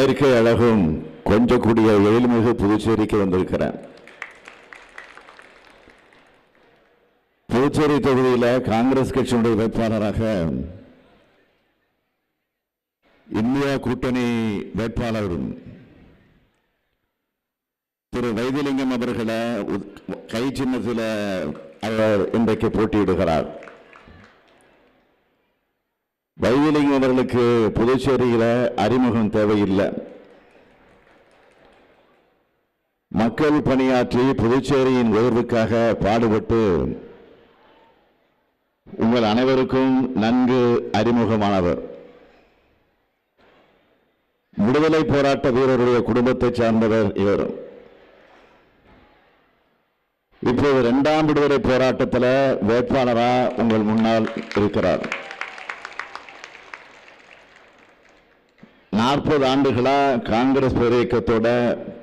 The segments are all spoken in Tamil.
இயற்கை அழகும் கொஞ்சம் கூடிய எழில்மிகு புதுச்சேரிக்கு வந்திருக்கிறேன். புதுச்சேரி தொகுதியில் காங்கிரஸ் கட்சியினுடைய வேட்பாளராக இந்தியா கூட்டணி வேட்பாளர் திரு வைத்திலிங்கம் அவர்களை கை சின்னத்தில் அவர் இன்றைக்கு போட்டியிடுகிறார். வைத்திலிங்கம் அவர்களுக்கு புதுச்சேரியில் அறிமுகம் தேவையில்லை. மக்கள் பணியாற்றி புதுச்சேரியின் உயர்வுக்காக பாடுபட்டு உங்கள் அனைவருக்கும் நன்கு அறிமுகமானவர். விடுதலை போராட்ட வீரருடைய குடும்பத்தை சார்ந்தவர் இவர். இப்போது 2ஆம் விடுதலை போராட்டத்தில் வேட்பாளராக உங்கள் முன்னால் இருக்கிறார். 40 ஆண்டுகளா காங்கிரஸ் பேரியக்கத்தோட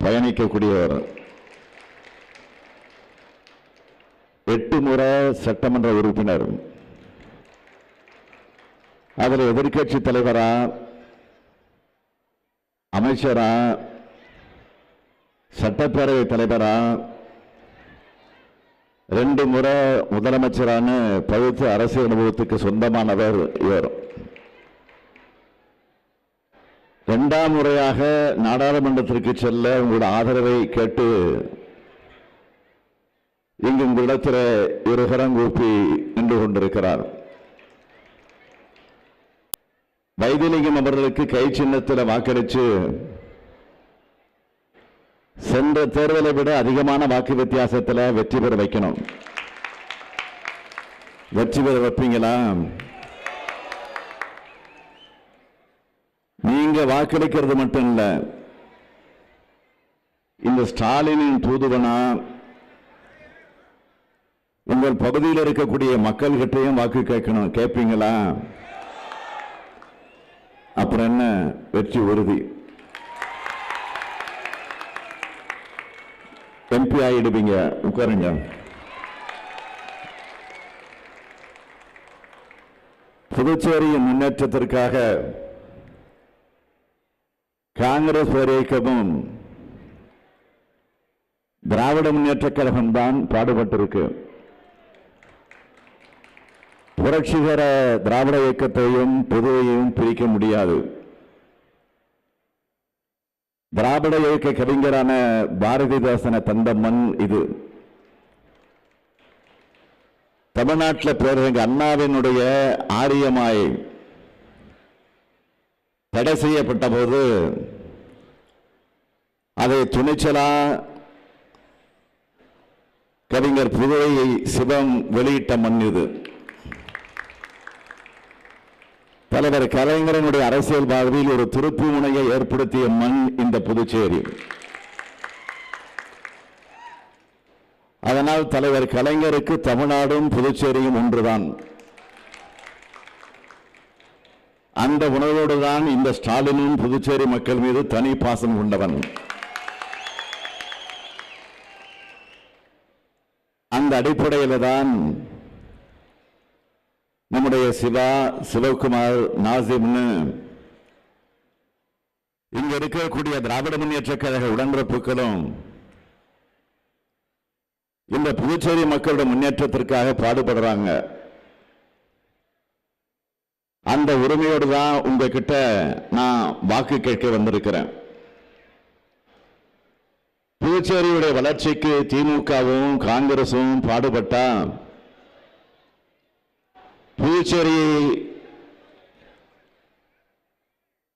பயணிக்கக்கூடியவர். 8 முறை சட்டமன்ற உறுப்பினர். அதில் எதிர்கட்சி தலைவரா, அமைச்சரா, சட்டப்பேரவை தலைவரா, 2 முறை முதலமைச்சரான பழுத்து அரசியல் அனுபவத்துக்கு சொந்தமானவர் இவர். 2ஆம் முறையாக நாடாளுமன்றத்திற்கு செல்ல உங்களோட ஆதரவை கேட்டு இங்கு உங்களிடத்தில் இருகரம் கூப்பி நின்று கொண்டிருக்கிறார். வைத்திலிங்கம் அவர்களுக்கு கை சின்னத்தில் வாக்களித்து சென்ற தேர்தலை விட அதிகமான வாக்கு வித்தியாசத்தில் வெற்றி பெற வைக்கணும். வெற்றி பெற வைப்பீங்களா? நீங்க வாக்களிக்கிறது மட்டும் இல்ல, இந்த ஸ்டாலினின் தூதுவனா உங்கள் பகுதியில் இருக்கக்கூடிய மக்கள் கிட்டையும் வாக்கு கேட்கணும். கேட்பீங்களா? அப்புறம் என்ன, வெற்றி உறுதி. எம்பி ஆயிடுவீங்க. உட்காருங்க. புதுச்சேரியின் முன்னேற்றத்திற்காக காங்கிரஸ் பேரியக்கமும் திராவிட முன்னேற்ற கழகம் தான் பாடுபட்டிருக்கு. புரட்சிகர திராவிட இயக்கத்தையும் புதுவையும் பிரிக்க முடியாது. திராவிட இயக்க கவிஞரான பாரதிதாசன தந்த மண் இது. தமிழ்நாட்டில் பேரறிஞர் அண்ணாவினுடைய ஆரியமாய் தடை செய்யப்பட்ட போது அதை துணிச்சலா கவிஞர் புதுவை சிவம் வெளியிட்ட மண் இது. தலைவர் கலைஞரனுடைய அரசியல் வாழ்வில் ஒரு திருப்பு முனையை ஏற்படுத்திய மண் இந்த புதுச்சேரி. அதனால் தலைவர் கலைஞருக்கு தமிழ்நாடும் புதுச்சேரியும் ஒன்றுதான். அந்த உணர்வோடு தான் இந்த ஸ்டாலினும் புதுச்சேரி மக்கள் மீது தனி பாசம் கொண்டவன். அந்த அடிப்படையில் தான் நம்முடைய சிவா, சிவகுமார், நாசிம்னு இங்க இருக்கக்கூடிய திராவிட முன்னேற்ற கழக உடன்பிறப்புகளும் இந்த புதுச்சேரி மக்களுடைய முன்னேற்றத்திற்காக பாடுபடுறாங்க. அந்த உரிமையோடு தான் உங்ககிட்ட நான் வாக்கு கேட்க வந்திருக்கிறேன். புதுச்சேரியுடைய வளர்ச்சிக்கு திமுகவும் காங்கிரசும் பாடுபட்டா புதுச்சேரி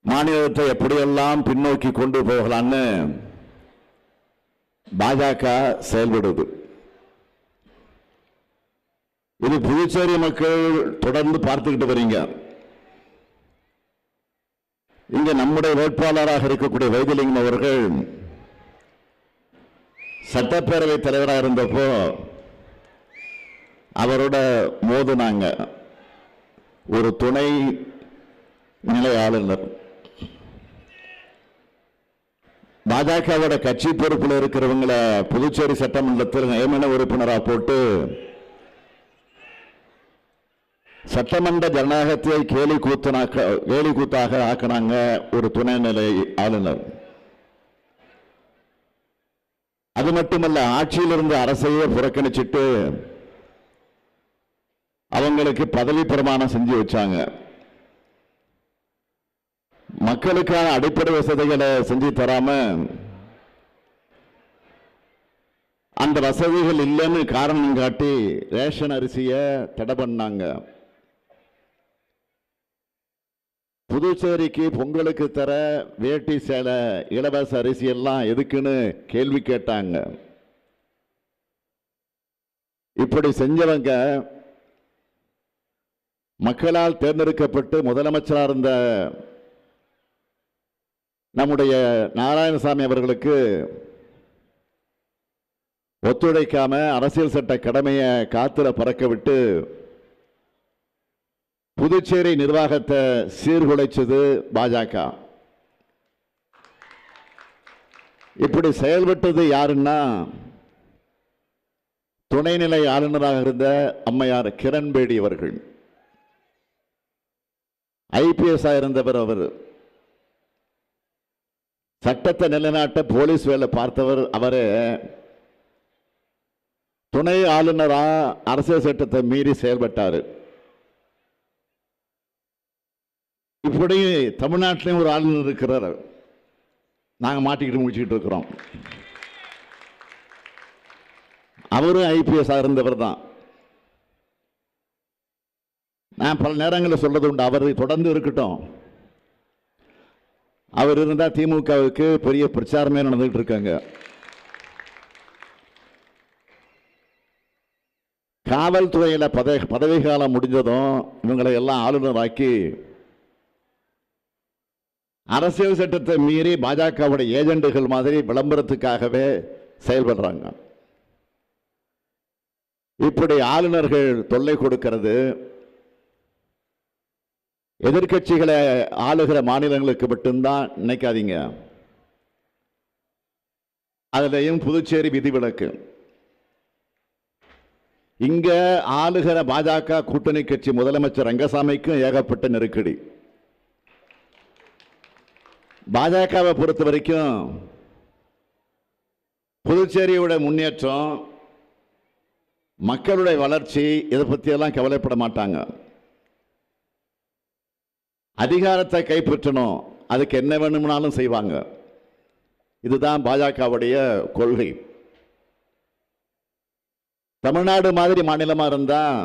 மாநிலத்தை எப்படியெல்லாம் பின்னோக்கி கொண்டு போகலான்னு பாஜக செயல்படுது. இது புதுச்சேரி மக்கள் தொடர்ந்து பார்த்துக்கிட்டு வரீங்க. இங்க நம்முடைய வேட்பாளராக இருக்கக்கூடிய வைத்திலிங்கம் அவர்கள் சட்டப்பேரவை தலைவராக இருந்தப்போ அவரோட மோதுனாங்க. ஒரு துணை நிலை ஆளுநர் பாஜகவோட கட்சி பொறுப்பில் இருக்கிறவங்களை புதுச்சேரி சட்டமன்றத்தில் நியமன உறுப்பினராக போட்டு சட்டமன்ற ஜனநாயகத்தை கேலி கூத்தாக ஆக்கினாங்க ஒரு துணைநிலை ஆளுநர். அது மட்டுமல்ல, ஆட்சியில் இருந்த அரசையே புறக்கணிச்சிட்டு அவங்களுக்கு பதவி பிரமாணம் செஞ்சு வச்சாங்க. மக்களுக்கான அடிப்படை வசதிகளை செஞ்சு தராம அந்த வசதிகள் இல்லைன்னு காரணம் காட்டி ரேஷன் அரிசியை தடை பண்ணாங்க. புதுச்சேரிக்கு பொங்கலுக்கு தர வேட்டி சேலை இலவச அரிசி எல்லாம் எதுக்குன்னு கேள்வி கேட்டாங்க. இப்படி செஞ்சவங்க மக்களால் தேர்ந்தெடுக்கப்பட்டு முதலமைச்சராக இருந்த நம்முடைய நாராயணசாமி அவர்களுக்கு ஒத்துழைக்காம அரசியல் சட்ட கடமையை காத்துல பறக்க விட்டு புதுச்சேரி நிர்வாகத்தை சீர்குலைச்சது பாஜக. இப்படி செயல்பட்டது யாருன்னா துணைநிலை ஆளுநராக இருந்த அம்மையார் கிரண்பேடி அவர்கள். ஐபிஎஸ் இருந்தவர். அவர் சட்டத்தை நிலைநாட்ட போலீஸ் வேலை பார்த்தவர். அவரே துணை ஆளுநரா அரசியல் சட்டத்தை மீறி செயல்பட்டார். இப்படி தமிழ்நாட்டிலையும் ஒரு ஆளுநர் இருக்கிறார். நாங்கள் மாட்டிக்கிட்டு முடிச்சுக்கிட்டு இருக்கிறோம். அவரும் ஐபிஎஸ் இருந்தவர் தான். நான் பல நேரங்களில் சொல்றது உண்டு, அவர் தொடர்ந்து இருக்கட்டும். அவர் இருந்தால் திமுகவுக்கு பெரிய பிரச்சாரமே நடந்துகிட்டு இருக்காங்க. காவல்துறையில் பதவி காலம் முடிஞ்சதும் இவங்களை எல்லாம் ஆளுநராக்கி அரசியல் சட்டத்தை மீறி பாஜகவுடைய ஏஜெண்டுகள் மாதிரி விளம்பரத்துக்காகவே செயல்படுறாங்க. இப்படி ஆளுநர்கள் தொல்லை கொடுக்கிறது எதிர்கட்சிகளை ஆளுகிற மாநிலங்களுக்கு மட்டும்தான் நினைக்காதீங்க. அதுலயும் புதுச்சேரி விதிவிலக்கு. இங்க ஆளுகிற பாஜக கூட்டணி கட்சி முதலமைச்சர் ரங்கசாமிக்கும் ஏகப்பட்ட நெருக்கடி. பாஜகவை பொறுத்த வரைக்கும் புதுச்சேரியோட முன்னேற்றம், மக்களுடைய வளர்ச்சி, இதை பற்றியெல்லாம் கவலைப்பட மாட்டாங்க. அதிகாரத்தை கைப்பற்றணும், அதுக்கு என்ன வேணும்னாலும் செய்வாங்க. இதுதான் பாஜகவுடைய கொள்கை. தமிழ்நாடு மாதிரி மாநிலமாக இருந்தால்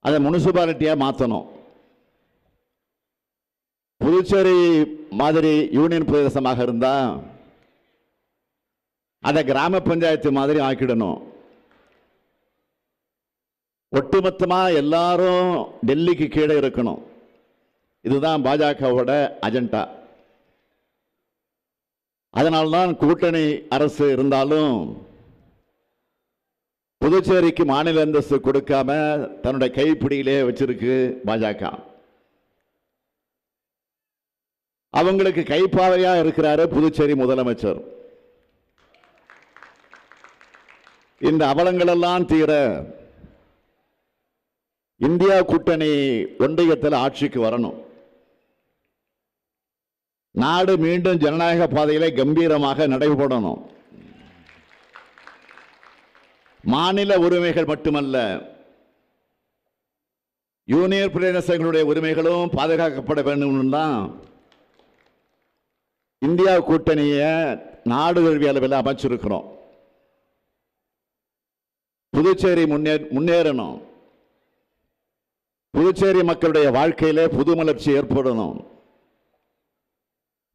அதை முனிசிபாலிட்டியா மாற்றணும். புதுச்சேரி மாதிரி யூனியன் பிரதேசமாக இருந்தால் அதை கிராம பஞ்சாயத்து மாதிரி ஆக்கிடணும். ஒட்டுமொத்தமா எல்லாரும் டெல்லிக்கு கீழே இருக்கணும். இதுதான் பாஜகவோட அஜெண்டா. அதனால்தான் கூட்டணி அரசு இருந்தாலும் புதுச்சேரிக்கு மாநில அந்தஸ்து கொடுக்காம தன்னுடைய கைப்பிடியிலே வச்சிருக்கு பாஜக. அவங்களுக்கு கைப்பாவையா இருக்கிறாரு புதுச்சேரி முதலமைச்சர். இந்த அவலங்கள் எல்லாம் தீர இந்தியா கூட்டணி ஒன்றியத்தில் ஆட்சிக்கு வரணும். நாடு மீண்டும் ஜனநாயக பாதையிலே கம்பீரமாக நடைபெறணும். மாநில உரிமைகள் மட்டுமல்ல, யூனியன் பிரதேசங்களுடைய உரிமைகளும் பாதுகாக்கப்பட வேண்டும் தான் இந்தியா கூட்டணியை நாடு தழுவிய அளவில் அமைச்சிருக்கிறோம். புதுச்சேரி முன்னேறணும். புதுச்சேரி மக்களுடைய வாழ்க்கையிலே புது மலர்ச்சி ஏற்படணும்.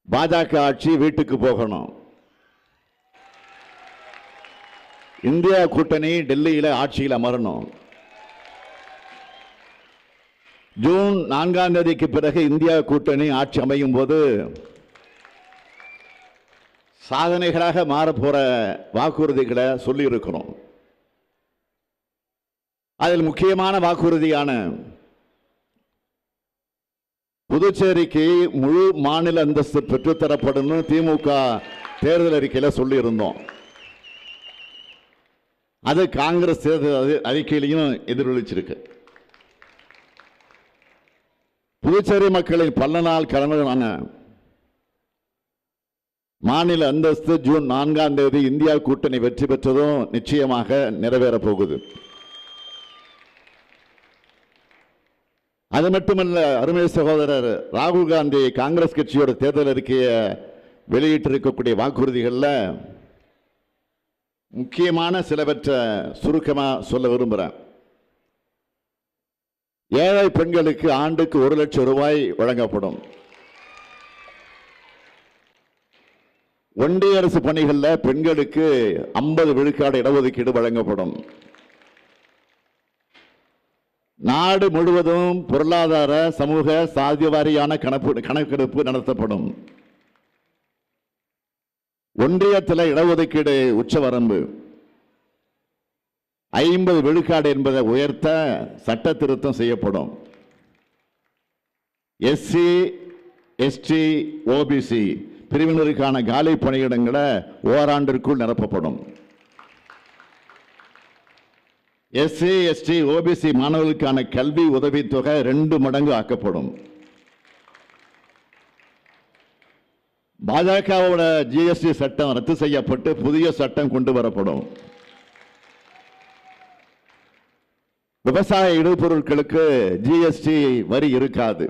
பாஜக ஆட்சி வீட்டுக்கு போகணும். இந்தியா கூட்டணி டெல்லியில் ஆட்சியில் அமரணும். ஜூன் 4ஆம் தேதிக்கு பிறகு இந்தியா கூட்டணி ஆட்சி அமையும் போது சாதனைகளாக மாறப்போற வாக்குறுதிகளை சொல்லி இருக்கிறோம். அதில் முக்கியமான வாக்குறுதியான புதுச்சேரிக்கு முழு மாநில அந்தஸ்து பெற்றுத்தரப்படும் திமுக தேர்தல் அறிக்கையில் சொல்லி இருந்தோம். அது காங்கிரஸ் தேர்தல் அறிக்கையிலையும் எதிரொலிச்சிருக்கு. புதுச்சேரி மக்களின் பல நாள் கனவான மாநில அந்தஸ்து ஜூன் 4ஆம் தேதி இந்தியா கூட்டணி வெற்றி பெற்றதும் நிச்சயமாக நிறைவேறப் போகுது. அது மட்டுமல்ல, அருமை சகோதரர் ராகுல் காந்தி காங்கிரஸ் கட்சியோட தேர்தல் அறிக்கையை வெளியிட்டிருக்கக்கூடிய வாக்குறுதிகளில் முக்கியமான சிலவற்றை சுருக்கமா சொல்ல விரும்புகிறேன். ஏழை பெண்களுக்கு ஆண்டுக்கு 1 லட்சம் ரூபாய் வழங்கப்படும். ஒன்றிய அரசு பணிகளில் பெண்களுக்கு 50 விழுக்காடு இடஒதுக்கீடு வழங்கப்படும். நாடு முழுவதும் பொருளாதார சமூக சாதிய வாரியான கணக்கெடுப்பு நடத்தப்படும். ஒன்றியத்தில் இடஒதுக்கீடு உச்சவரம்பு 50 விழுக்காடு என்பதை உயர்த்த சட்ட திருத்தம் செய்யப்படும். எஸ்சி எஸ்டி ஓபிசி பிரிவினருக்கான காலி பணியிடங்களை ஓராண்டிற்குள் நிரப்பப்படும். எஸ்சி எஸ்டி ஓபிசி மாணவர்களுக்கான கல்வி உதவித்தொகை 2 மடங்கு ஆக்கப்படும். பாஜகவோட ஜிஎஸ்டி சட்டம் ரத்து செய்யப்பட்டு புதிய சட்டம் கொண்டு வரப்படும். விவசாய இடுபொருட்களுக்கு ஜிஎஸ்டி வரி இருக்காது.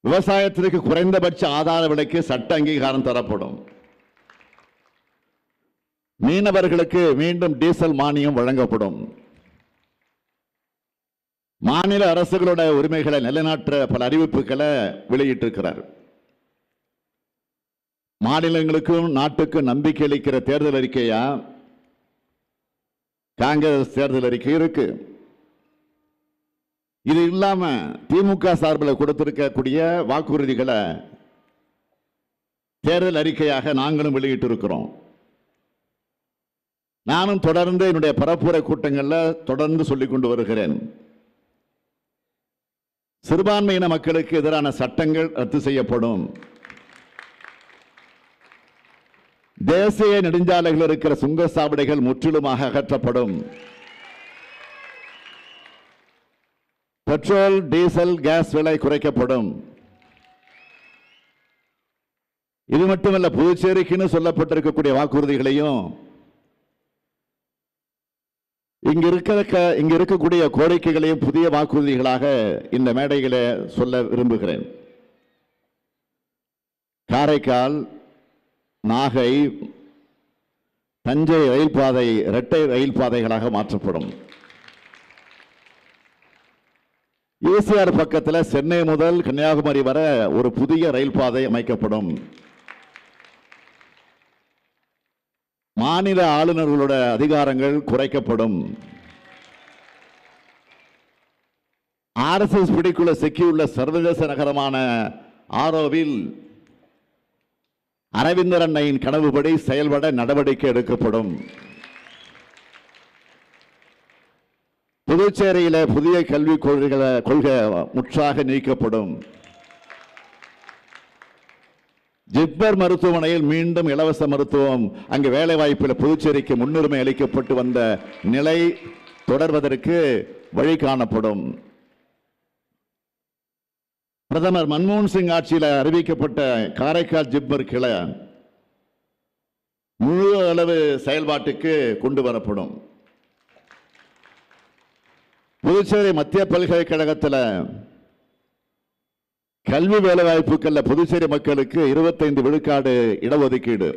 விவசாயத்திற்கு குறைந்தபட்ச ஆதார விலைக்கு சட்ட அங்கீகாரம் தரப்படும். மீனவர்களுக்கு மீண்டும் டீசல் மானியம் வழங்கப்படும். மாநில அரசுகளோட உரிமைகளை நிலைநாட்ட பல அறிவிப்புகளை வெளியிட்டிருக்கிறார். மாநிலங்களுக்கும் நாட்டுக்கும் நம்பிக்கை அளிக்கிற தேர்தல் அறிக்கையா காங்கிரஸ் தேர்தல் அறிக்கை இருக்கு. இது இல்லாம திமுக சார்பில் கொடுத்திருக்கக்கூடிய வாக்குறுதிகளை தேர்தல் அறிக்கையாக நாங்களும் வெளியிட்டிருக்கிறோம். நானும் தொடர்ந்து என்னுடைய பரப்புரை கூட்டங்களில் தொடர்ந்து சொல்லிக் கொண்டு வருகிறேன். சிறுபான்மையின மக்களுக்கு எதிரான சட்டங்கள் ரத்து செய்யப்படும். தேசிய நெடுஞ்சாலைகள் இருக்கிற சுங்கச்சாவடிகள் முற்றிலுமாக அகற்றப்படும். பெட்ரோல் டீசல் கேஸ் விலை குறைக்கப்படும். இது மட்டுமல்ல, புதுச்சேரிக்குன்னு சொல்லப்பட்டிருக்கக்கூடிய வாக்குறுதிகளையும் இங்க இருக்கக்கூடிய கோரிக்கைகளையும் புதிய வாக்குறுதிகளாக இந்த மேடைகளை சொல்ல விரும்புகிறேன். காரைக்கால், நாகை, தஞ்சை ரயில் பாதை இரட்டை ரயில் பாதைகளாக மாற்றப்படும். ஈசிஆர் பக்கத்தில் சென்னை முதல் கன்னியாகுமரி வரை ஒரு புதிய ரயில் பாதை அமைக்கப்படும். மாநில ஆளுநர்களோட அதிகாரங்கள் குறைக்கப்படும். RSS பிடிக்குள்ள சிக்கியுள்ள சர்வதேச நகரமான ஆரோவில் அரவிந்தர் அன்னையின் கனவுபடி செயல்பட நடவடிக்கை எடுக்கப்படும். புதுச்சேரியில புதிய கல்விக் கொள்கை முற்றாக நீக்கப்படும். ஜிப்மர் மருத்துவமனையில் மீண்டும் இலவச மருத்துவம், அங்கு வேலை வாய்ப்பில் புதுச்சேரிக்கு முன்னுரிமை அளிக்கப்பட்டு வந்த நிலை தொடர்வதற்கு வழி காணப்படும். பிரதமர் மன்மோகன் சிங் ஆட்சியில் அறிவிக்கப்பட்ட காரைக்கால் ஜிப்மர் கிளை முழு அளவு செயல்பாட்டுக்கு கொண்டு வரப்படும். புதுச்சேரி மத்திய பல்கலைக்கழகத்தில் கல்வி வேலை வாய்ப்புகள் புதுச்சேரி மக்களுக்கு 25 விழுக்காடு இடஒதுக்கீடு.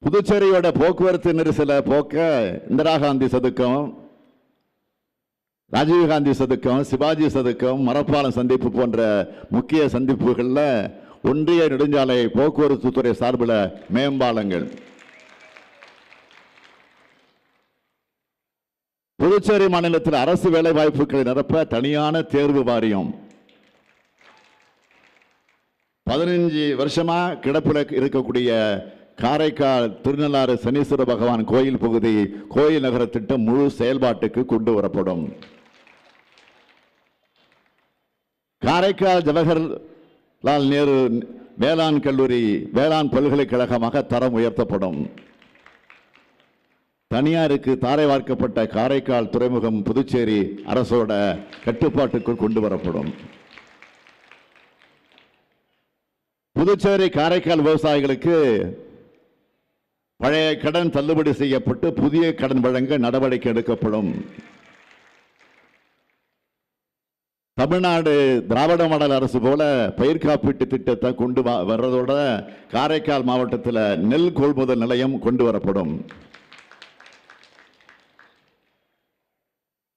புதுச்சேரியோட போக்குவரத்து நெரிசலை போக்க இந்திரா காந்தி சதுக்கம், ராஜீவ்காந்தி சதுக்கம், சிவாஜி சதுக்கம், மரப்பாலம் சந்திப்பு போன்ற முக்கிய சந்திப்புகளில் ஒன்றிய நெடுஞ்சாலை போக்குவரத்து துறை சார்பில் மேம்பாலங்கள். புதுச்சேரி மாநிலத்தில் அரசு வேலை வாய்ப்புகளை நிரப்ப தனியான தேர்வு வாரியம். 15 வருஷமா கிடப்பில் இருக்கக்கூடிய காரைக்கால் திருநள்ளாறு சனீஸ்வர பகவான் கோயில் பகுதி கோயில் நகர திட்டம் முழு செயல்பாட்டுக்கு கொண்டு வரப்படும். காரைக்கால் ஜவஹர்லால் நேரு வேளாண் கல்லூரி வேளாண் பல்கலைக்கழகமாக தரம் உயர்த்தப்படும். தனியாருக்கு தாரை வார்க்கப்பட்ட காரைக்கால் துறைமுகம் புதுச்சேரி அரசோட கட்டுப்பாட்டுக்குள் கொண்டு வரப்படும். புதுச்சேரி காரைக்கால் விவசாயிகளுக்கு பழைய கடன் தள்ளுபடி செய்யப்பட்டு புதிய கடன் வழங்க நடவடிக்கை எடுக்கப்படும். தமிழ்நாடு திராவிட மாடல் அரசு போல பயிர் காப்பீட்டு திட்டத்தை கொண்டு வர்றதோட காரைக்கால் மாவட்டத்தில் நெல் கொள்முதல் நிலையம் கொண்டு வரப்படும்.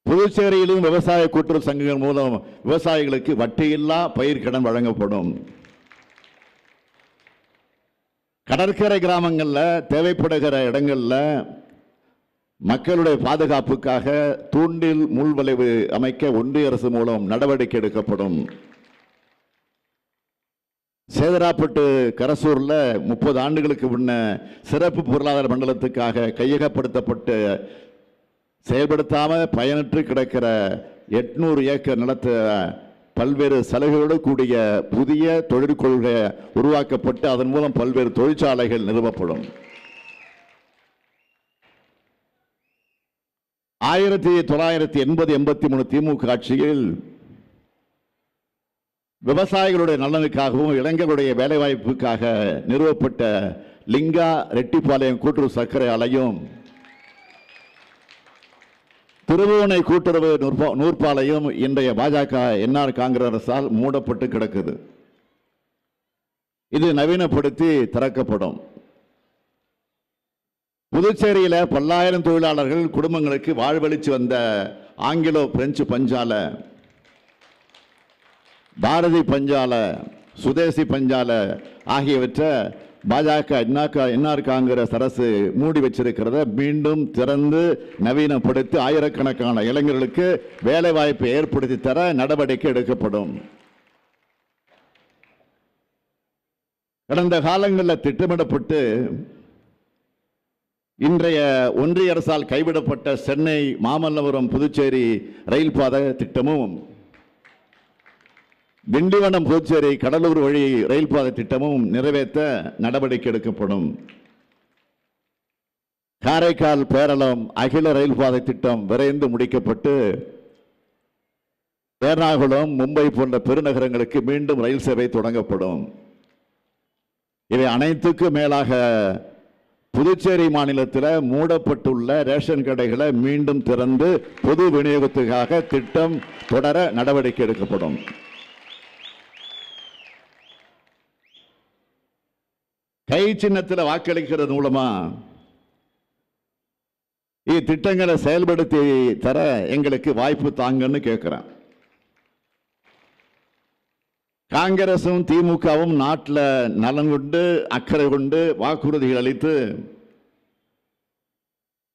புதுச்சேரியிலும் விவசாய கூட்டுறவு சங்கங்கள் மூலம் விவசாயிகளுக்கு வட்டியில்லா பயிர் கடன் வழங்கப்படும். கடற்கரை கிராமங்களில் தேவைப்படுகிற இடங்களில் மக்களுடைய பாதுகாப்புக்காக தூண்டில் முள்வளைவு அமைக்க ஒன்றிய அரசு மூலம் நடவடிக்கை எடுக்கப்படும். சேதராப்பட்டு கரசூரில் 30 ஆண்டுகளுக்கு முன்ன சிறப்பு பொருளாதார மண்டலத்துக்காக கையகப்படுத்தப்பட்டு செயல்படுத்தாம பயனற்று கிடக்கிற 800 ஏக்கர் நிலத்தை பல்வேறு சலுகைகளோடு கூடிய புதிய தொழிற்கொள்கை உருவாக்கப்பட்டு அதன் மூலம் பல்வேறு தொழிற்சாலைகள் நிறுவப்படும். 1980-83 திமுக ஆட்சியில் விவசாயிகளுடைய நலனுக்காகவும் இளைஞர்களுடைய வேலைவாய்ப்புக்காக நிறுவப்பட்ட லிங்கா ரெட்டிப்பாளையம் கூட்டுறவு சர்க்கரை ஆலையும் திருபுவனை கூட்டுறவு நூற்பாலையும் இன்றைய பாஜக என்ஆர் காங்கிரஸ் அரசால் மூடப்பட்டு கிடக்குது. இது நவீனப்படுத்தி திறக்கப்படும். புதுச்சேரியில் பல்லாயிரம் தொழிலாளர்கள் குடும்பங்களுக்கு வாழ்வளிச்சு வந்த ஆங்கிலோ பிரெஞ்சு பஞ்சாலை, பாரதி பஞ்சாலை, சுதேசி பஞ்சாலை ஆகியவற்றை பாஜக என்ஆர் காங்கிரஸ் அரசு மூடி வச்சிருக்கிறத மீண்டும் திறந்து நவீனப்படுத்தி ஆயிரக்கணக்கான இளைஞர்களுக்கு வேலை வாய்ப்பை ஏற்படுத்தி தர நடவடிக்கை எடுக்கப்படும். கடந்த காலங்களில் திட்டமிடப்பட்டு இன்றைய ஒன்றிய அரசால் கைவிடப்பட்ட சென்னை மாமல்லபுரம் புதுச்சேரி ரயில் பாதை திட்டமும் திண்டிவனம் புதுச்சேரி கடலூர் வழி ரயில் பாதை திட்டமும் நிறைவேற்ற நடவடிக்கை எடுக்கப்படும். காரைக்கால் பேரளம் அகில ரயில் பாதை திட்டம் விரைந்து முடிக்கப்பட்டு எர்ணாகுளம், மும்பை போன்ற பெருநகரங்களுக்கு மீண்டும் ரயில் சேவை தொடங்கப்படும். இவை அனைத்துக்கும் மேலாக புதுச்சேரி மாநிலத்தில் மூடப்பட்டுள்ள ரேஷன் கடைகளை மீண்டும் திறந்து பொது விநியோகத்துக்காக திட்டம் தொடர நடவடிக்கை எடுக்கப்படும். கை சின்னத்தில் வாக்களிக்கிறது மூலமா திட்டங்களை செயல்படுத்தி தர எங்களுக்கு வாய்ப்பு தாங்கன்னு கேட்கிறேன். காங்கிரசும் திமுகவும் நாட்டில் நலன் கொண்டு அக்கறை கொண்டு வாக்குறுதிகள் அளித்து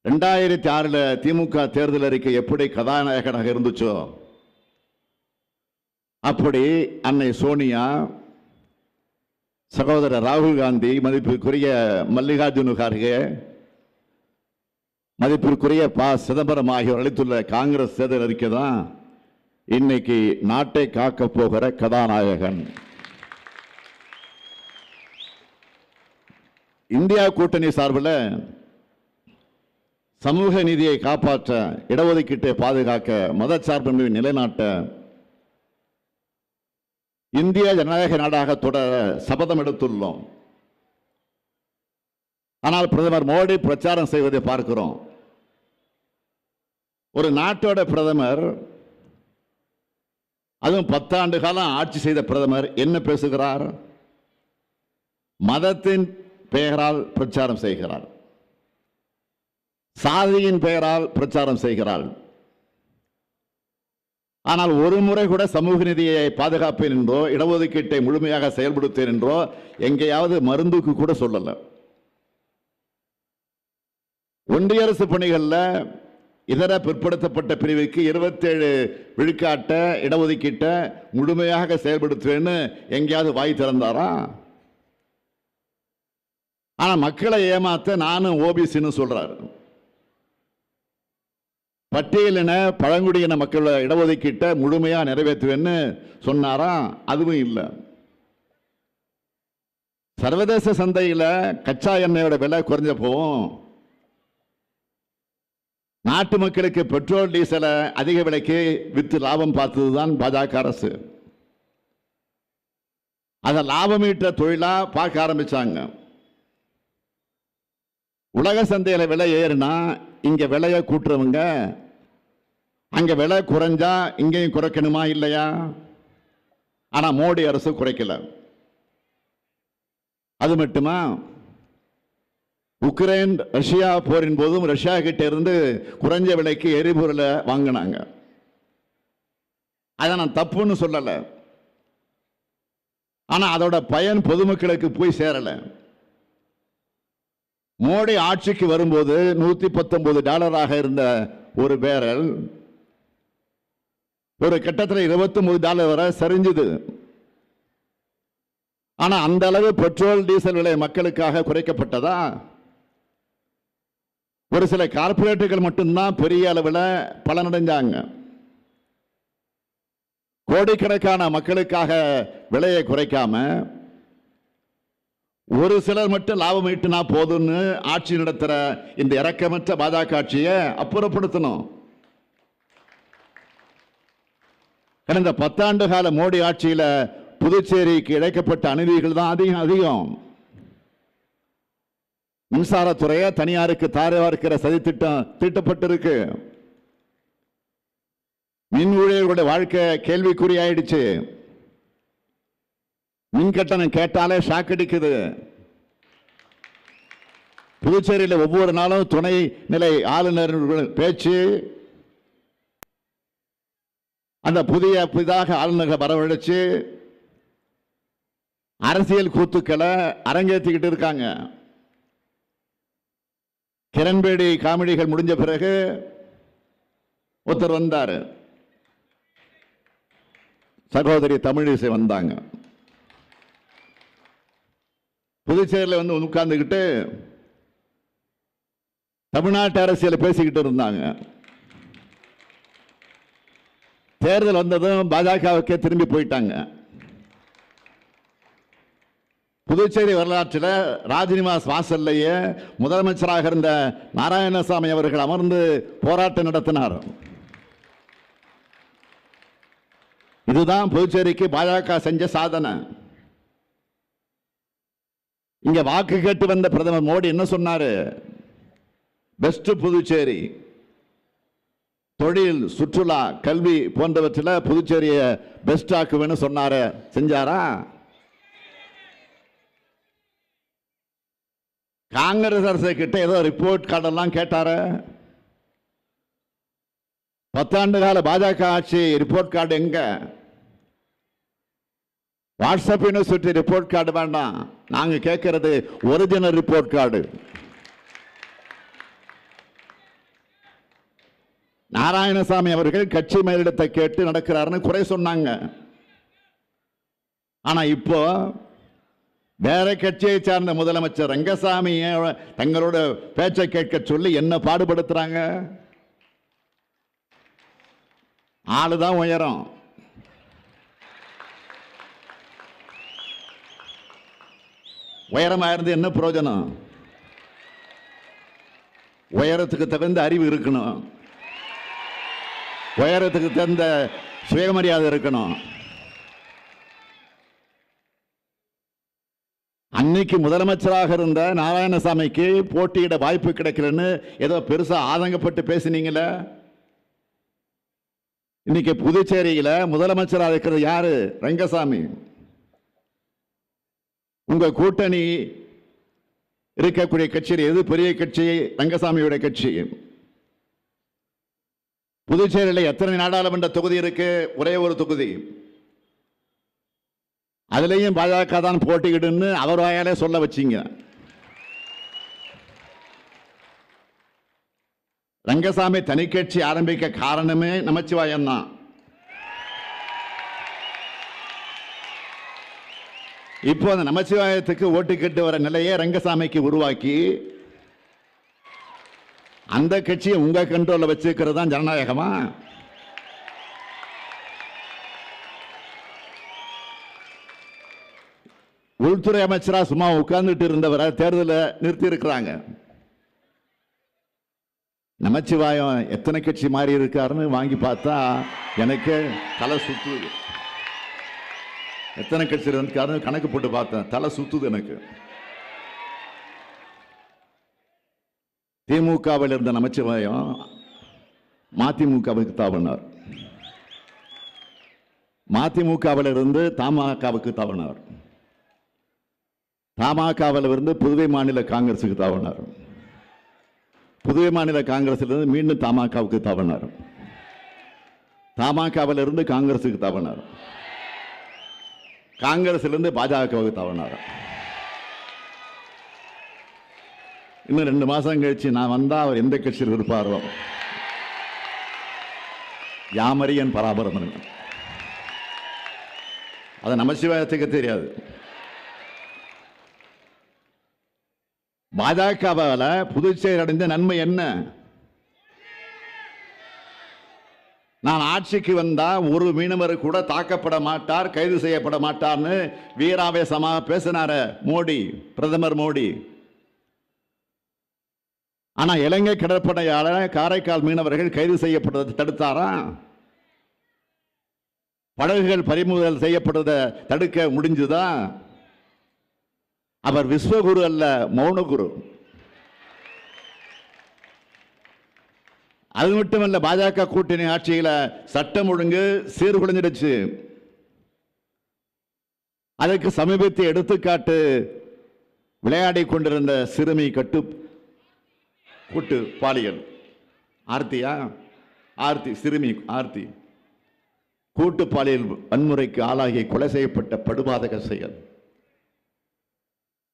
2006 திமுக தேர்தல் அறிக்கை எப்படி கதாநாயகனாக இருந்துச்சோ அப்படி அன்னை சோனியா, சகோதரர் ராகுல் காந்தி, மதிப்பிற்குரிய மல்லிகார்ஜுன கார்கே, மதிப்பிற்குரிய சிதம்பரம் ஆகியோர் அளித்துள்ள காங்கிரஸ் தேர்தல் அறிக்கை தான் இன்னைக்கு நாட்டை காக்க போகிற கதாநாயகன். இந்தியா கூட்டணி சார்பில் சமூக நீதியை காப்பாற்ற, இடஒதுக்கீட்டை பாதுகாக்க, மதச்சார்பின்மை நிலைநாட்ட இந்திய ஜனநாயக நாடாக தொடர சபதம் எடுத்துள்ளோம். ஆனால் பிரதமர் மோடி பிரச்சாரம் செய்வதை பார்க்கிறோம். ஒரு நாட்டோட பிரதமர், அதுவும் 10 ஆண்டு காலம் ஆட்சி செய்த பிரதமர் என்ன பேசுகிறார்? மதத்தின் பெயரால் பிரச்சாரம் செய்கிறார், சாதியின் பெயரால் பிரச்சாரம் செய்கிறார். ஆனால் ஒரு முறை கூட சமூக நீதியை பாதுகாப்பேன் என்றோ இடஒதுக்கீட்டை முழுமையாக செயல்படுத்தேன் என்றோ எங்கேயாவது மருந்துக்கு கூட சொல்லல. ஒன்றிய அரசு பணிகளில் இதர பிற்படுத்தப்பட்ட பிரிவுக்கு 27 விழுக்காட்ட இடஒதுக்கீட்டை முழுமையாக செயல்படுத்துவேன்னு எங்கேயாவது வாய் திறந்தாரா? ஆனா மக்களை ஏமாத்த நானும் ஓபிசின்னு சொல்றாரு. பட்டியலின பழங்குடியின மக்கள் இடஒதுக்கீட்டை முழுமையா நிறைவேற்றுவேன்னு சொன்னாரா? அதுவும் இல்லை. சர்வதேச சந்தையில் கச்சா எண்ணெயோட விலை குறைஞ்ச போவும் நாட்டு மக்களுக்கு பெட்ரோல் டீசலை அதிக விலைக்கு வித்து லாபம் பார்த்ததுதான் பாஜக அரசு. அதை லாபமீட்ட தொழிலா பார்க்க ஆரம்பிச்சாங்க. உலக சந்தையில விலை ஏறுனா இங்க விலையை கூட்டுறவங்க அங்க விலை குறைஞ்சா இங்கேயும் குறைக்கணுமா இல்லையா? ஆனா மோடி அரசு குறைக்கல. அது மட்டுமா, உக்ரைன் ரஷ்யா போரின் போதும் ரஷ்யா கிட்ட இருந்து குறைஞ்ச விலைக்கு எரிபொருளை வாங்கினாங்க. அதை நான் தப்புன்னு சொல்லல. ஆனா அதோட பயன் பொதுமக்களுக்கு போய் சேரல. மோடி ஆட்சிக்கு வரும்போது $119 இருந்த ஒரு பேரல் ஒரு கட்டத்தில் $29 வரை சரிஞ்சது. ஆனா அந்த அளவு பெட்ரோல் டீசல் விலை மக்களுக்காக குறைக்கப்பட்டதா? ஒரு சில கார்பரேட்டுகள் மட்டும்தான் பெரிய அளவில் பலனடைஞ்சாங்க. கோடிக்கணக்கான மக்களுக்காக விலையை குறைக்காம ஒரு சிலர் மட்டும் லாபம் ஈட்டினா போதும்னு ஆட்சி நடத்துற இந்த இரக்கமற்ற பாஜக ஆட்சியை அப்புறப்படுத்தணும். கடந்த 10 ஆண்டு கால மோடி ஆட்சியில புதுச்சேரிக்கு இழைக்கப்பட்ட அநீதிகள் தான் அதிகம். மின்சாரத்துறையை தனியாருக்கு தாரவார்க்கிற சதி திட்டம் தீட்டப்பட்டிருக்கு. மின் ஊழியர்களுடைய வாழ்க்கை கேள்விக்குறியாயிடுச்சு. மின் கட்டணம் கேட்டாலே ஷாக் அடிக்குது. புதுச்சேரியில் ஒவ்வொரு நாளும் துணை நிலை ஆளுநர் பேச்சு, அந்த புதிதாக ஆளுநர்கள் வரவழைச்சு அரசியல் கூத்துக்களை அரங்கேற்றிக்கிட்டு இருக்காங்க. கிரண்பேடி காமெடிகள் முடிஞ்ச பிறகு ஒருத்தர் வந்தார், சகோதரி தமிழிசை வந்தாங்க. புதுச்சேரியில் வந்து உட்கார்ந்துக்கிட்டு தமிழ்நாட்டு அரசியல் பேசிக்கிட்டு இருந்தாங்க. தேர்தல் வந்ததும் பாஜகவுக்கே திரும்பி போயிட்டாங்க. புதுச்சேரி வரலாற்றில் ராஜ்நிவாஸ் வாசல்லையே முதலமைச்சராக இருந்த நாராயணசாமி அவர்கள் அமர்ந்து போராட்டம் நடத்தினார். இதுதான் புதுச்சேரிக்கு பாஜக செஞ்ச சாதனை. இங்க வாக்கு கேட்டு வந்த பிரதமர் மோடி என்ன சொன்னாரு? பெஸ்ட் புதுச்சேரி, தொழில், சுற்றுலா, கல்வி போன்றவற்றில் புதுச்சேரியை பெஸ்ட் ஆக்குவேன்னு சொன்னாரு. செஞ்சாரா? காங்கிரஸ் அரசு கிட்ட ஏதோ ரிப்போர்ட் கார்டெல்லாம் கேட்டாரு. 10 ஆண்டு கால பாஜக ஆட்சி ரிப்போர்ட் கார்டு எங்க? வாட்ஸ்அப் யூனிவர்சிட்டி ரிப்போர்ட் கார்டு வேண்டாம், நாங்க கேட்கிறது ஒரிஜினல் ரிப்போர்ட் கார்டு. நாராயணசாமி அவர்கள் கட்சி மேலிடத்தை கேட்டு நடக்கிறாருன்னு குறை சொன்னாங்க. ஆனா இப்போ வேற கட்சியை சார்ந்த முதலமைச்சர் ரங்கசாமி தங்களோட பேச்சை கேட்க சொல்லி என்ன பாடுபடுத்துறாங்க? ஆளுதான் உயரம். உயரமா இருந்து என்ன பிரயோஜனம்? உயரத்துக்கு தகுந்த அறிவு இருக்கணும், உயரத்துக்கு தகுந்த சுயமரியாதை இருக்கணும். அன்னைக்கு முதலமைச்சராக இருந்த நாராயணசாமிக்கு போட்டியிட வாய்ப்பு கிடைக்கலன்னு ஏதோ பெருசா ஆதங்கப்பட்டு பேசினீங்களே. இன்னைக்கு புதுச்சேரியில முதலமைச்சராக இருக்கிறது யாரு? ரங்கசாமி. உங்க கூட்டணி இருக்கக்கூடிய கட்சியில் எது பெரிய கட்சி? ரங்கசாமியோட கட்சி. புதுச்சேரியில் எத்தனை நாடாளுமன்ற தொகுதி இருக்கு? ஒரே ஒரு தொகுதி. அதுலேயும் பாஜக தான் போட்டியிடுன்னு அவர் வாயாலே சொல்ல வச்சிங்க. ரங்கசாமி தனி கட்சி ஆரம்பிக்க காரணமே நமச்சிவாயம் தான். இப்போ அந்த நமச்சிவாயத்துக்கு ஓட்டு கேட்டு வர நிலையை ரங்கசாமிக்கு உருவாக்கி அந்த கட்சியை உங்க கண்ட்ரோல்ல வச்சிருக்கிறது தான் ஜனநாயகமா? உள்துறை அமைச்சரா சும்மா உட்கார்ந்துட்டு இருந்தவரை தேர்தலை நிறுத்தி இருக்கிறாங்க. நமச்சிவாயம் எத்தனை கட்சி மாறி இருக்காருன்னு வாங்கி பார்த்தா எனக்கு தலை சுத்துது. எத்தனை கட்சி இருக்காருன்னு கணக்கு போட்டு பார்த்தேன், தலை சுத்துது எனக்கு. திமுகவில் இருந்த நமச்சிவாயம் மதிமுகவுக்கு தாவினார், மதிமுகவில் இருந்து தமாகவுக்கு தாவினார், தமாகவில் இருந்து புதுவை மாநில காங்கிரசுக்கு தாவினார், புதுவை மாநில காங்கிரஸில் இருந்து மீண்டும் தமாகவுக்கு தாவினார், தமாகவில் இருந்து காங்கிரசுக்கு தாவினார், காங்கிரஸில் இருந்து பாஜகவுக்கு தாவினார். இன்னும் 2 மாசம் கழிச்சு நான் வந்தா அவர் எந்த கட்சியில் இருப்பாரோ, யாமரியன் பராபரமன். அதை நமச்சிவாயத்துக்கு தெரியாது. பாஜகவால புதுச்சேரி அடைந்த நன்மை என்ன? நான் ஆட்சிக்கு வந்தா ஒரு மீனவர் கூட தாக்கப்பட மாட்டார், கைது செய்யப்பட மாட்டார்னு வீராவேசமாக பேசினார மோடி, பிரதமர் மோடி. ஆனா இலங்கை கடற்படையால காரைக்கால் மீனவர்கள் கைது செய்யப்படுவதை தடுத்தாரா? படகுகள் பறிமுதல் செய்யப்படுவதை தடுக்க முடிஞ்சுதா? அவர் விஸ்வகுரு அல்ல, மௌனகுரு. அது மட்டுமல்ல, பாஜக கூட்டணி ஆட்சியில சட்டம் ஒழுங்கு சீர்குலைஞ்சிடுச்சு. அதற்கு சமீபத்திய எடுத்துக்காட்டு விளையாடி கொண்டிருந்த சிறுமி கூட்டு பாலியல். ஆர்த்தி சிறுமி ஆர்த்தி கூட்டு பாலியல் வன்முறைக்கு ஆளாகி கொலை செய்யப்பட்ட படுபாதக செயல்.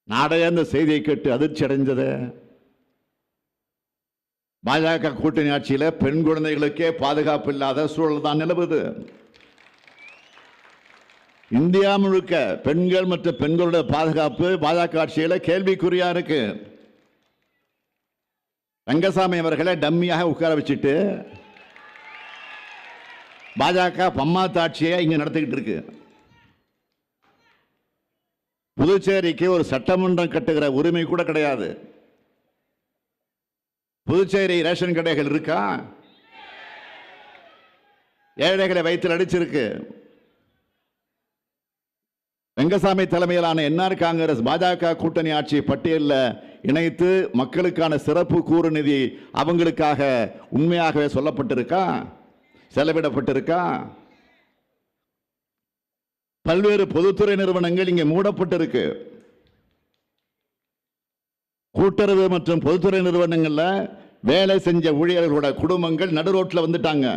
நாடே அந்த செய்தியை கேட்டு அதிர்ச்சி அடைந்தது. பாஜக கூட்டணி ஆட்சியில் பெண் குழந்தைகளுக்கே பாதுகாப்பு இல்லாத சூழல் தான் நிலவுது. இந்தியா முழுக்க பெண்கள் மற்றும் பெண்களுடைய பாதுகாப்பு பாஜக ஆட்சியில் கேள்விக்குறியா இருக்கு. ரங்கசாமி அவர்களை டம்மியாக உட்கார வச்சுட்டு பாஜக பம்மாத்து ஆட்சியை இங்க நடத்திக்கிட்டு இருக்கு. புதுச்சேரிக்கு ஒரு சட்டமன்றம் கட்டுகிற உரிமை கூட கிடையாது. புதுச்சேரி ரேஷன் கடைகள் இருக்கா? ஏழைகளை வயிற்றில் அடிச்சிருக்கு. ரங்கசாமி தலைமையிலான என்ஆர் காங்கிரஸ் பாஜக கூட்டணி ஆட்சி பட்டியலில் இணைத்து மக்களுக்கான சிறப்பு கூறு நிதி அவங்களுக்காக உண்மையாகவே சொல்லப்பட்டிருக்கா, செலவிடப்பட்டிருக்கா? பல்வேறு பொதுத்துறை நிறுவனங்கள் இங்கே மூடப்பட்டிருக்கு. கூட்டுறவு மற்றும் பொதுத்துறை நிறுவனங்கள்ல வேலை செஞ்ச ஊழியர்களோட குடும்பங்கள் நடுரோட்டில் வந்துட்டாங்க.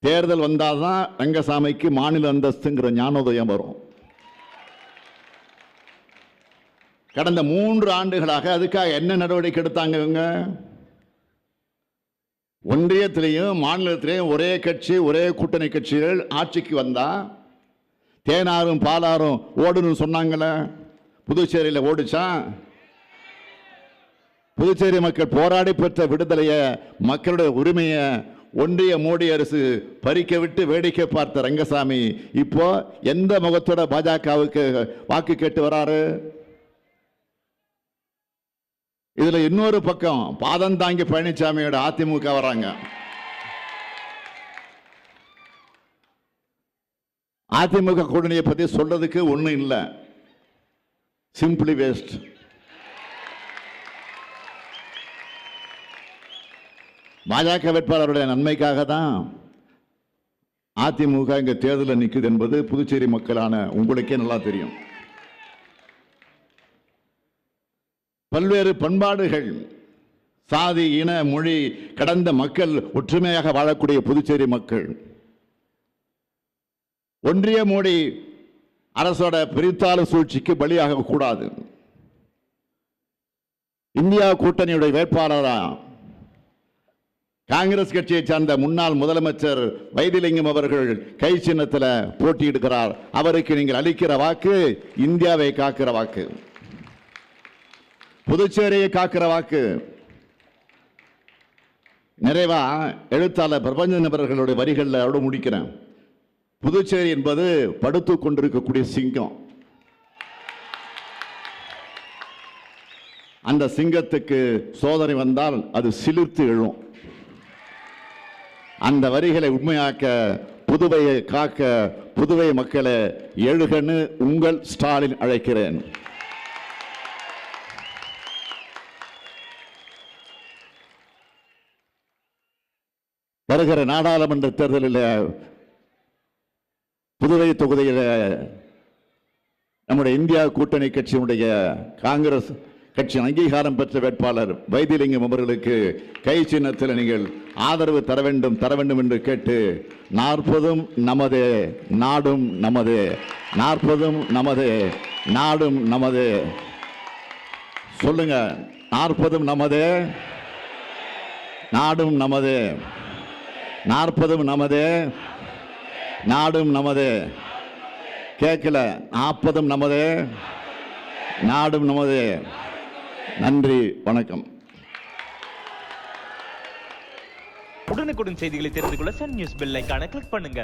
தேர்தல் வந்தாதான் ரங்கசாமிக்கு மாநில அந்தஸ்துங்கிற ஞானோதயம் வரும். கடந்த 3 ஆண்டுகளாக அதுக்காக என்ன நடவடிக்கை எடுத்தாங்க இவங்க? ஒன்றியத்திலையும் மாநிலத்திலையும் ஒரே கட்சி, ஒரே கூட்டணி கட்சிகள் ஆட்சிக்கு வந்தா தேனாரும் பாலாரும் ஓடுன்னு சொன்னாங்கள, புதுச்சேரியில் ஓடிச்சா? புதுச்சேரி மக்கள் போராடி பெற்ற விடுதலைய, மக்களுடைய உரிமையை ஒன்றிய மோடி அரசு பறிக்க விட்டு வேடிக்கை பார்த்த ரங்கசாமி இப்போ எந்த முகத்தோட பாஜகவுக்கு வாக்கு கேட்டு வராரு? இதுல இன்னொரு பக்கம் பாதம் தாங்கி பழனிசாமியோட அதிமுக வராங்க. அதிமுக கூட்டணியை பத்தி சொல்றதுக்கு ஒண்ணும் இல்லை, சிம்பிளி வேஸ்ட். பாஜக வேட்பாளருடைய நன்மைக்காக தான் அதிமுக இங்க தேர்தலில் நிற்குது என்பது புதுச்சேரி மக்களான உங்களுக்கே நல்லா தெரியும். பல்வேறு பண்பாடுகள், சாதி, இன, மொழி கடந்த மக்கள் ஒற்றுமையாக வாழக்கூடிய புதுச்சேரி மக்கள் ஒன்றிய மோடி அரசோட பிரித்தாள சூழ்ச்சிக்கு பலியாக கூடாது. இந்தியா கூட்டணியுடைய வேட்பாளரா காங்கிரஸ் கட்சியை சார்ந்த முன்னாள் முதலமைச்சர் வைத்திலிங்கம் அவர்கள் கை சின்னத்தில் போட்டியிடுகிறார். அவருக்கு நீங்கள் அளிக்கிற வாக்கு இந்தியாவை காக்கிற வாக்கு, புதுச்சேரியை காக்கிற வாக்கு. நிறைவா எழுத்தாளர் பிரபஞ்சன் அவர்களுடைய வரிகளில் முடிக்கிறேன். புதுச்சேரி என்பது படுத்துக் கொண்டிருக்கக்கூடிய சிங்கம். அந்த சிங்கத்துக்கு சோதனை வந்தால் அது சிலிர்த்து எழும். அந்த வரிகளை உண்மையாக்க, புதுவையை காக்க, புதுவை மக்களை எழுகன்னு உங்கள் ஸ்டாலின் அழைக்கிறேன். வருகிற நாடாளுமன்ற தேர்தலில் புதுவை தொகுதியில் நம்முடைய இந்தியா கூட்டணி கட்சியினுடைய காங்கிரஸ் கட்சி அங்கீகாரம் பெற்ற வேட்பாளர் வைத்திலிங்கம் அவர்களுக்கு கை சின்னத்தில் நீங்கள் ஆதரவு தர வேண்டும் என்று கேட்டு 40 நமது நாடும் நமது, 40 நமது நாடும் நமது. சொல்லுங்க, 40 நமது நாடும் நமது, 40 நமது நாடும் நமது. கேட்கல, 40 நமது நாடும் நமது. நன்றி, வணக்கம். உடனுக்குடன் செய்திகளை தெரிந்து கொள்ள சன் நியூஸ் பெல் ஐகானை கிளிக் பண்ணுங்க.